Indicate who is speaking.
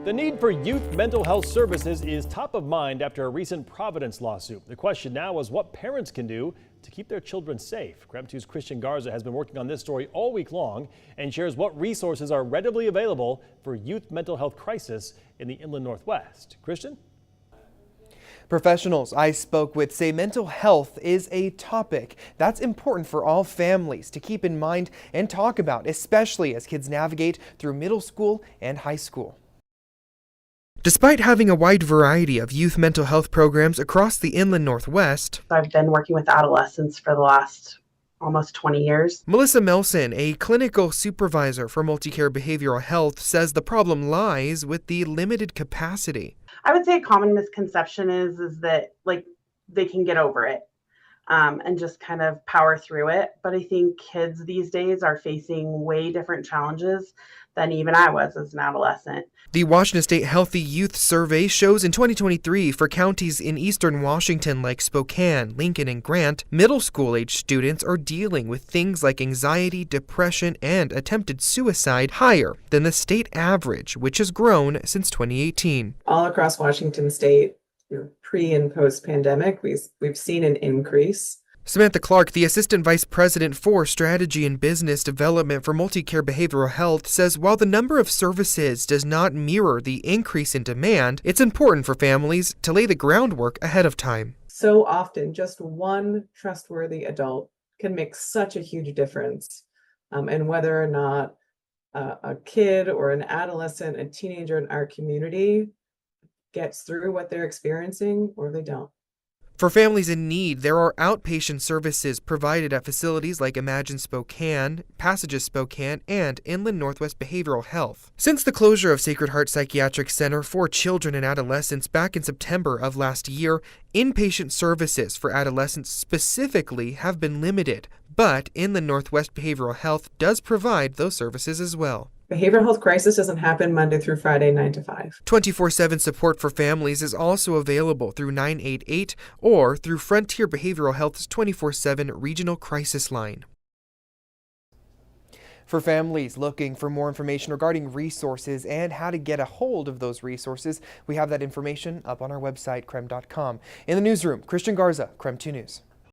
Speaker 1: The need for youth mental health services is top of mind after a recent Providence lawsuit. The question now is what parents can do to keep their children safe. KREM 2's Christian Garza has been working on this story all week long and shares what resources are readily available for youth mental health crisis in the Inland Northwest. Christian?
Speaker 2: Professionals I spoke with say mental health is a topic that's important for all families to keep in mind and talk about, especially as kids navigate through middle school and high school. Despite having a wide variety of youth mental health programs across the Inland Northwest,
Speaker 3: I've been working with adolescents for the last almost 20 years.
Speaker 2: Melissa Melson, a clinical supervisor for Multicare Behavioral Health, says the problem lies with the limited capacity.
Speaker 3: I would say a common misconception is that they can get over it and just kind of power through it. But I think kids these days are facing way different challenges than even I was as an adolescent.
Speaker 2: The Washington State Healthy Youth Survey shows in 2023 for counties in eastern Washington like Spokane, Lincoln, and Grant, middle school age students are dealing with things like anxiety, depression, and attempted suicide higher than the state average, which has grown since 2018.
Speaker 4: All across Washington State, pre and post pandemic, we've seen an increase.
Speaker 2: Samantha Clark, the Assistant Vice President for Strategy and Business Development for Multicare Behavioral Health, says while the number of services does not mirror the increase in demand, it's important for families to lay the groundwork ahead of time.
Speaker 4: So often, just one trustworthy adult can make such a huge difference. And whether or not a kid or an adolescent, a teenager in our community gets through what they're experiencing or they don't.
Speaker 2: For families in need, there are outpatient services provided at facilities like Imagine Spokane, Passages Spokane, and Inland Northwest Behavioral Health. Since the closure of Sacred Heart Psychiatric Center for Children and Adolescents back in September of last year, inpatient services for adolescents specifically have been limited, but Inland Northwest Behavioral Health does provide those services as well.
Speaker 4: Behavioral health crisis doesn't happen Monday through Friday, 9 to 5.
Speaker 2: 24/7 support for families is also available through 988 or through Frontier Behavioral Health's 24/7 Regional Crisis Line. For families looking for more information regarding resources and how to get a hold of those resources, we have that information up on our website, krem.com. In the newsroom, Christian Garza, KREM 2 News.